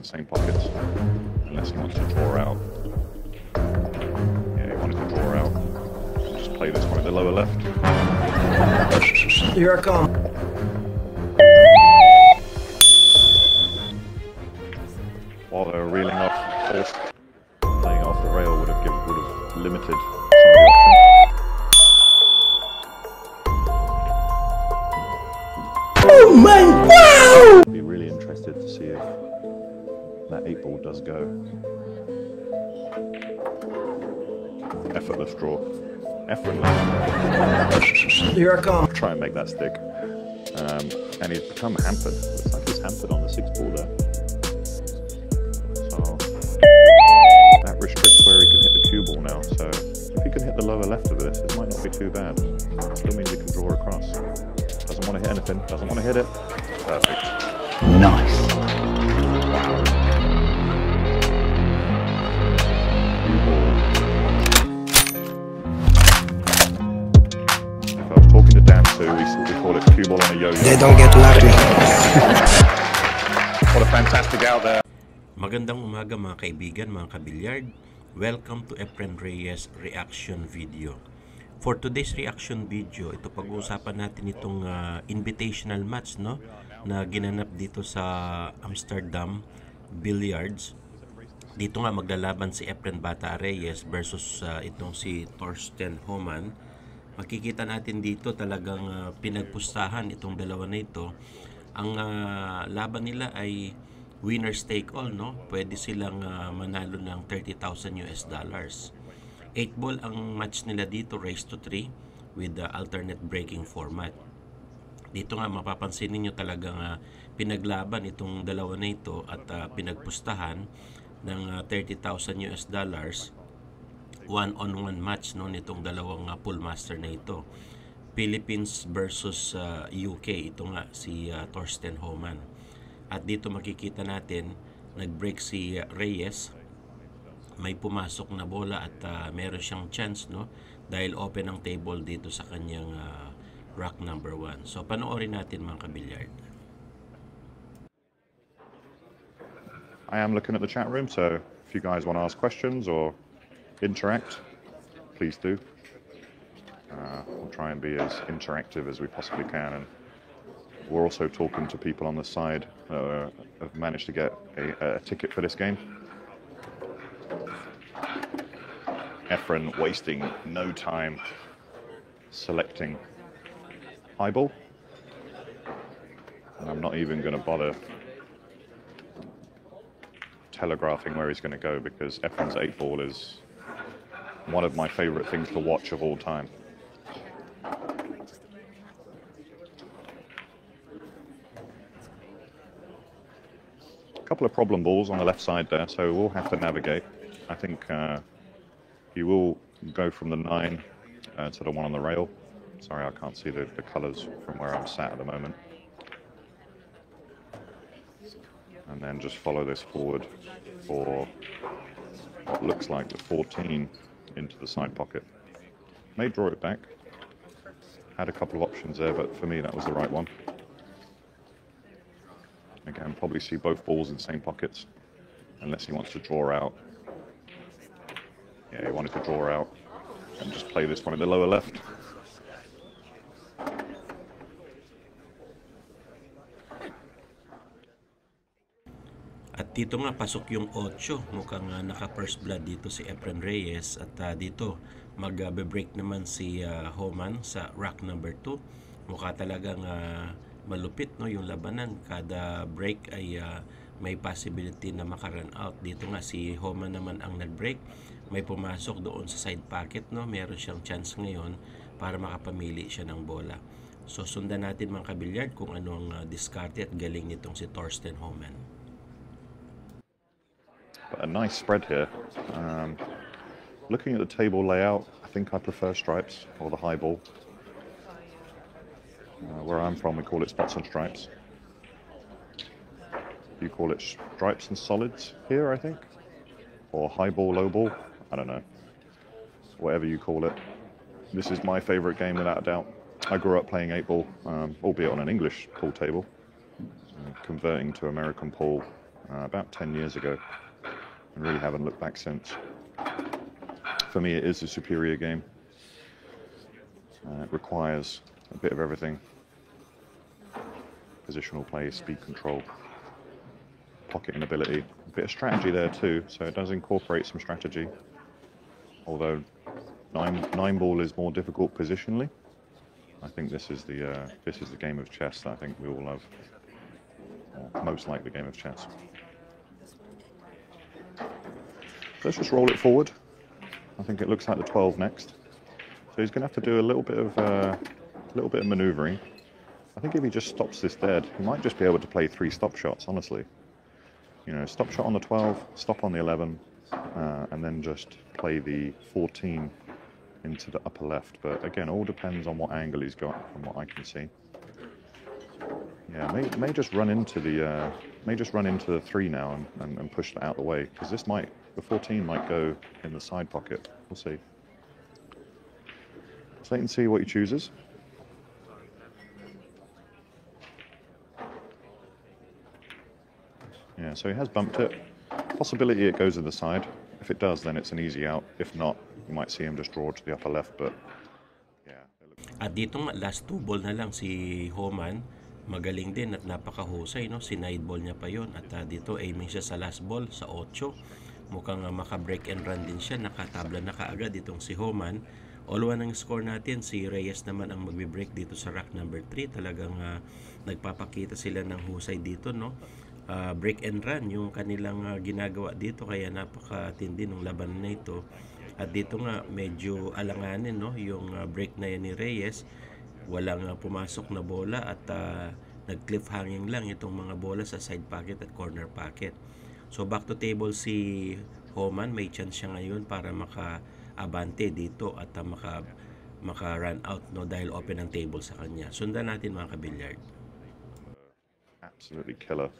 in the same pockets, unless he wants to draw out. Yeah, he wanted to draw out. Just play this one at the lower left. Here I come. While they were reeling off, playing off the rail would have limited some of the options. Oh my wow! I'd be really interested to see if that 8 ball does go. Effortless draw. Effortless. Here I come. Try and make that stick. And he's become hampered. Looks like he's hampered on the 6 ball there. So that restricts where he can hit the cue ball now. So if he can hit the lower left of this, it might not be too bad. Still means he can draw across. Doesn't want to hit anything. Doesn't want to hit it. Perfect. Nice. Wow. If I was talking to Dan too, we call it cue ball on a yo-yo. They don't get lucky. What a fantastic out there. Magandang umaga mga kaibigan, mga kabilyard. Welcome to Efren Reyes reaction video. For today's reaction video, ito pag-uusapan natin itong invitational match na ginanap dito sa Amsterdam Billiards. Dito nga maglalaban si Efren Bata Reyes versus itong si Thorsten Homan. Makikita natin dito talagang pinagpustahan itong dalawa na ito. Ang laban nila ay winners take all, Pwede silang manalo ng $30,000 US. 8 ball ang match nila dito, race to 3 with the alternate breaking format. Dito nga mapapansin niyo talagang pinaglaban itong dalawa na ito at pinagpustahan ng $30,000 US. One-on-one match nitong dalawang pool master na ito. Philippines versus UK. Ito nga si Thorsten Homan. At dito makikita natin nag-break si Reyes. May pumasok na bola at meron siyang chance dahil open ang table dito sa kanyang rack number 1. So panoorin natin mga kabilyard. I am looking at the chat room, so if you guys want to ask questions or interact, please do. We'll try and be as interactive as we possibly can, and we're also talking to people on the side who have managed to get a ticket for this game. Efren wasting no time selecting high ball, and I'm not even going to bother telegraphing where he's going to go because Efren's 8 ball is one of my favorite things to watch of all time. A couple of problem balls on the left side there, so we'll have to navigate. I think he will go from the 9 to the one on the rail. Sorry, I can't see the colours from where I'm sat at the moment. And then just follow this forward for what looks like the 14 into the side pocket. May draw it back. Had a couple of options there, but for me that was the right one. Again, probably see both balls in the same pockets, unless he wants to draw out. Yeah, he wanted to draw out and just play this one at the lower left. At dito nga pasok yung 8. Mukhang naka first blood dito si Efren Reyes. At dito mag-break naman si Homan sa rack number 2. Mukha talagang malupit yung labanan. Kada break ay may possibility na maka-run out. Dito nga si Homan naman ang nag-break. May pumasok doon sa side pocket, meron siyang chance ngayon para makapamili siya ng bola. So sundan natin mga kabilyard kung ano ang diskarte at galing nitong si Thorsten Homan. But a nice spread here. Looking at the table layout, I think I prefer stripes or the high ball. Where I'm from, we call it spots and stripes. You call it stripes and solids here, I think, or high ball, low ball. I don't know. Whatever you call it. This is my favorite game without a doubt. I grew up playing 8 ball, albeit on an English pool table. Converting to American pool about 10 years ago, and really haven't looked back since. For me, it is a superior game. It requires a bit of everything. Positional play, speed control, pocketing ability, a bit of strategy there too, so it does incorporate some strategy. Although nine ball is more difficult positionally, I think this is the game of chess that I think we all love. Or most like the game of chess. Let's just roll it forward. I think it looks like the 12 next. So he's going to have to do a little bit of maneuvering. I think if he just stops this dead, he might just be able to play 3 stop shots, honestly. You know, stop shot on the 12, stop on the 11, and then just play the 14 into the upper left. But again, all depends on what angle he's got, from what I can see. Yeah, may just run into the 3 now and push that out the way, because the 14 might go in the side pocket. We'll see. Let's wait and see what he chooses. Yeah, so he has bumped it. Possibility it goes to the side. If it does, then it's an easy out. If not, you might see him just draw to the upper left, but yeah. At dito nga, last 2 ball na lang si Homan. Magaling din at napakahusay, no? Sinide ball niya pa yon. At dito aiming siya sa last ball, sa 8. Mukhang maka-break and run din siya. Nakatabla na kaagad itong si Homan. All-1 ang score natin. Si Reyes naman ang magbe-break dito sa rack number 3. Talagang nagpapakita sila ng husay dito, no? Break and run yung kanilang ginagawa dito, kaya napakatindi ng laban na ito. At dito nga medyo alanganin, no, yung break na yan ni Reyes. Walang pumasok na bola at nag-cliffhanging lang itong mga bola sa side pocket at corner pocket. So back to table si Homan. May chance siya ngayon para maka-abante dito at maka-run out, no, dahil open ang table sa kanya. Sundan natin mga kabilyard. Absolutely killer.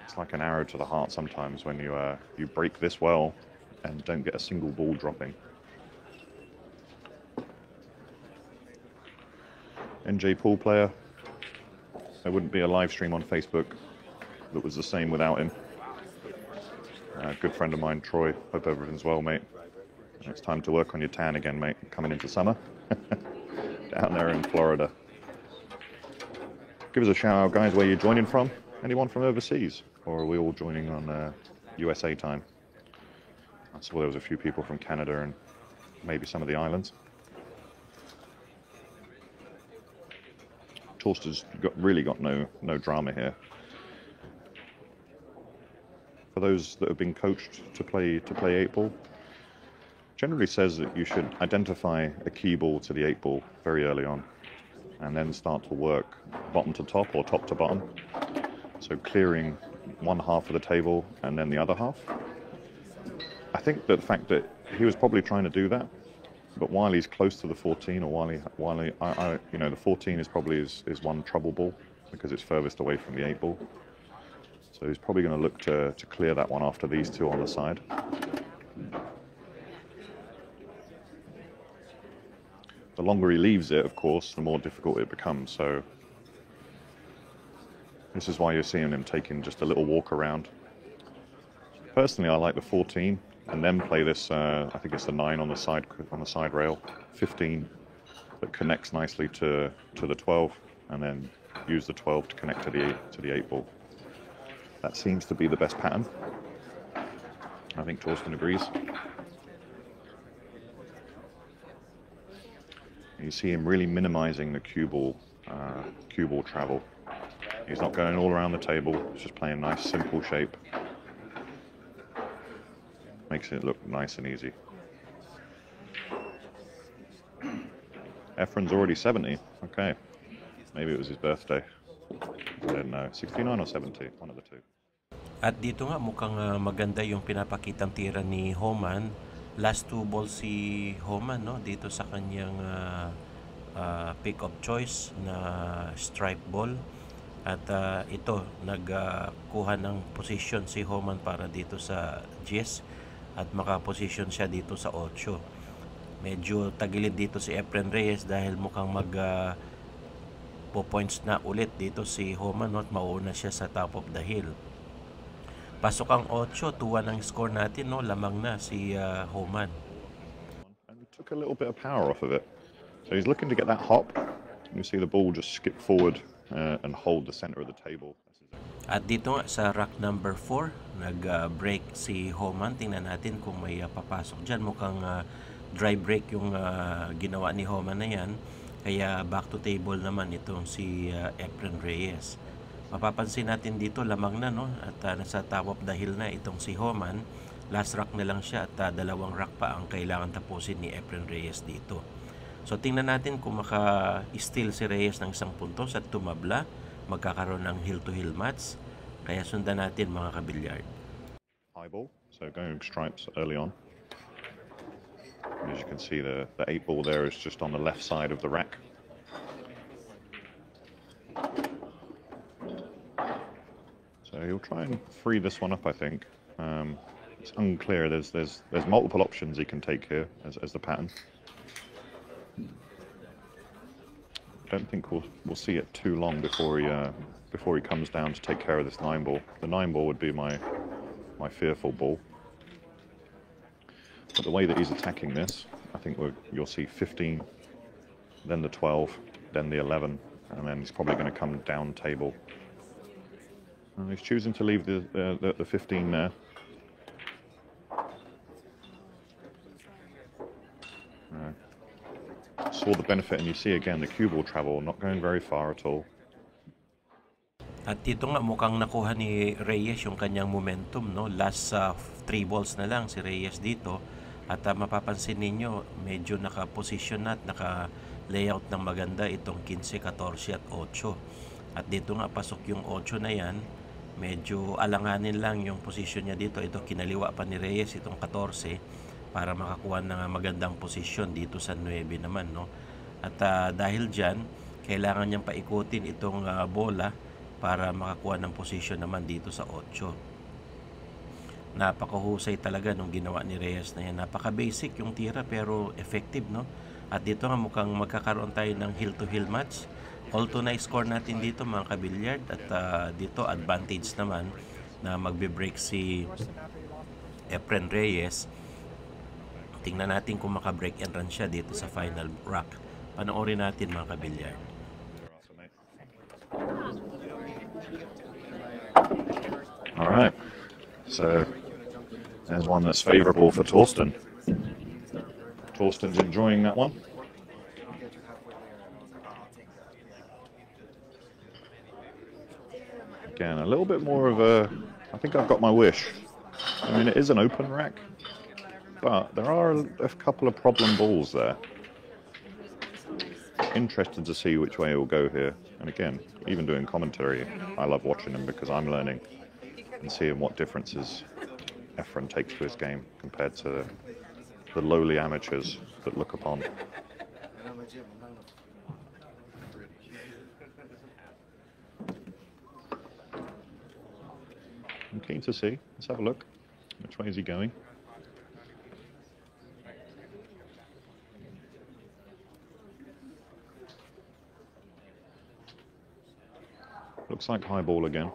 It's like an arrow to the heart sometimes when you break this well and don't get a single ball dropping. NJ Pool player. There wouldn't be a live stream on Facebook that was the same without him. Good friend of mine, Troy. Hope everything's well, mate. It's time to work on your tan again, mate. Coming into summer. Down there in Florida. Give us a shout out, guys, where you're joining from. Anyone from overseas? Or are we all joining on USA time? I saw there was a few people from Canada and maybe some of the islands. Torster's really got no drama here. For those that have been coached to play 8-ball, generally says that you should identify a key ball to the 8-ball very early on, and then start to work bottom to top or top to bottom. So clearing one half of the table and then the other half. I think that the fact that he was probably trying to do that, but while he's close to the 14, or the 14 is probably his one trouble ball because it's furthest away from the 8-ball. So he's probably going to look to clear that one after these 2 on the side. The longer he leaves it, of course, the more difficult it becomes. So this is why you're seeing him taking just a little walk around. Personally, I like the 14 and then play this. I think it's the 9 on the side rail, 15 that connects nicely to the 12, and then use the 12 to connect to the 8-ball. That seems to be the best pattern. I think Torsten agrees. You see him really minimizing the cue ball travel. He's not going all around the table. He's just playing nice, simple shape. Makes it look nice and easy. Efren's already 70. Okay. Maybe it was his birthday. I don't know. 69 or 70? One of the two. At dito nga mukhang maganda yung pinapakitang tira ni Homan. Last 2 balls si Homan, no, dito sa kanyang pick of choice na strike ball. At ito, nagkuha ng position si Homan para dito sa Jess at makaposition siya dito sa 8. Medyo tagilid dito si Efren Reyes dahil mukhang po points na ulit dito si Homan, no, at mauna siya sa top of the hill. Pasok ang 8, 2-1 ang score natin, no? Lamang na si Homan. And we took a little bit of power off of it. So he's looking to get that hop. You see the ball just skip forward and hold the center of the table. At dito nga sa rack number 4, nag-break si Homan. Tingnan natin kung may papasok dyan. Mukhang dry break yung ginawa ni Homan na yan. Kaya back to table naman itong si Efren Reyes. Mapapansin natin dito lamang na, no? At nasa top of the hill na itong si Homan. Last rack na lang siya at 2 rack pa ang kailangan tapusin ni Efren Reyes dito. So tingnan natin kung maka-steal si Reyes ng 1 puntos at tumabla, magkakaroon ng hill-to-hill match. Kaya sundan natin mga kabilyard. High ball, so going stripes early on. And as you can see, the 8 ball there is just on the left side of the rack. So he'll try and free this one up, I think. It's unclear. There's multiple options he can take here as the pattern. Don't think we'll see it too long before he comes down to take care of this 9 ball. The 9 ball would be my fearful ball. But the way that he's attacking this, I think you'll see 15, then the 12, then the 11, and then he's probably going to come down table. And he's choosing to leave the 15 there. Saw the benefit, and you see again the cue ball travel not going very far at all. At dito nga mukhang nakuha ni Reyes yung kanyang momentum, no? Last 3 balls na lang si Reyes dito. At mapapansin ninyo, medyo naka-position na at naka-layout ng maganda itong 15, 14 at 8. At dito nga pasok yung 8 na yan. Medyo alanganin lang yung position niya dito. Ito kinaliwa pa ni Reyes itong 14 para makakuha ng magandang posisyon dito sa 9 naman, no? At dahil dyan, kailangan niyang paikutin itong bola para makakuha ng posisyon naman dito sa 8. Napakahusay talaga nung ginawa ni Reyes na yan. Napaka-basic yung tira pero effective, no? At dito nga mukhang magkakaroon tayo ng hill-to-hill match. All-to na score natin dito mga kabilyard. At dito advantage naman na magbe-break si Efren Reyes. Tingnan natin kung maka-break and run siya dito sa final rack. Panoorin natin mga kabilyard. Alright, so there's one that's favourable for Torsten. Torsten's enjoying that one. Again, a little bit more of a... I think I've got my wish. I mean, it is an open rack, but there are a couple of problem balls there. Interested to see which way it will go here. And again, even doing commentary, I love watching him because I'm learning and seeing what differences Efren takes to his game compared to the lowly amateurs that look upon. I'm keen to see. Let's have a look. Which way is he going? Looks like high ball again.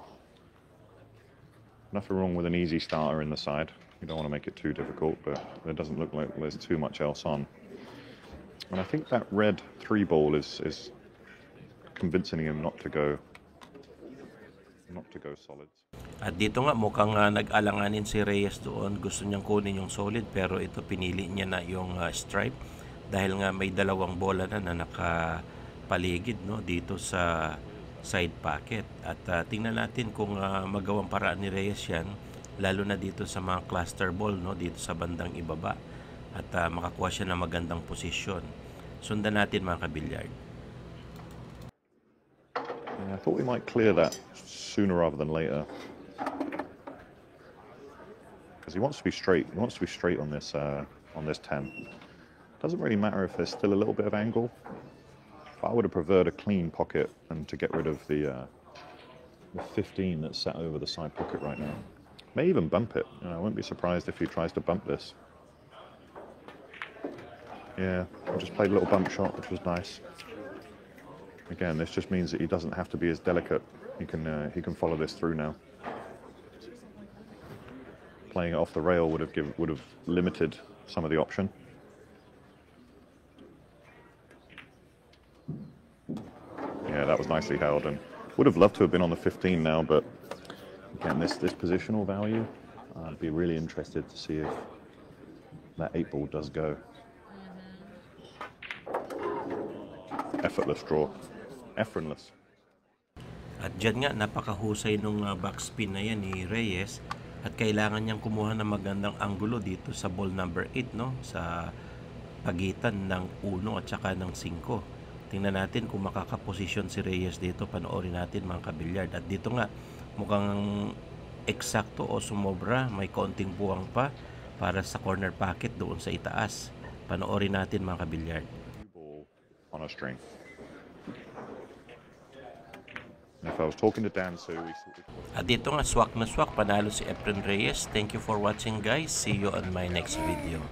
Nothing wrong with an easy starter in the side. You don't want to make it too difficult, but it doesn't look like there's too much else on. And I think that red 3 ball is convincing him not to go solids. At dito nga mukhang nag-alanganin si Reyes doon. Gusto niyang kunin yung solid pero ito pinili niya na yung stripe dahil nga may 2 bola na nakapaligid, no, dito sa side pocket. At tingnan natin kung magawang paraan ni Reyes yan, lalo na dito sa mga cluster ball, no, dito sa bandang ibaba. At makakuha siya ng magandang posisyon. Sundan natin mga kabilyard. Yeah, I thought we might clear that sooner rather than later. Because he wants to be straight. He wants to be straight on this 10. Doesn't really matter if there's still a little bit of angle. I would have preferred a clean pocket and to get rid of the 15 that's sat over the side pocket right now. May even bump it. You know, I wouldn't be surprised if he tries to bump this. Yeah, I just played a little bump shot, which was nice. Again, this just means that he doesn't have to be as delicate. He can follow this through now. playing it off the rail would have limited some of the option. Yeah, that was nicely held, and would have loved to have been on the 15 now, but again, this positional value, I'd be really interested to see if that 8 ball does go. Effortless draw. Effortless. At dyan nga, napakahusay nung backspin na yan ni Reyes. At kailangan niyang kumuha ng magandang anggulo dito sa ball number 8, no? Sa pagitan ng 1 at saka ng 5. Tingnan natin kung makakaposisyon si Reyes dito. Panoorin natin mga kabilyard. At dito nga, mukhang eksakto o sumobra. May konting buwang pa para sa corner pocket doon sa itaas. Panoorin natin mga kabilyard. Ball on a string. And if I was talking to Dan, so At dito nga, swak na swak. Panalo si Efren Reyes. Thank you for watching guys. See you on my next video.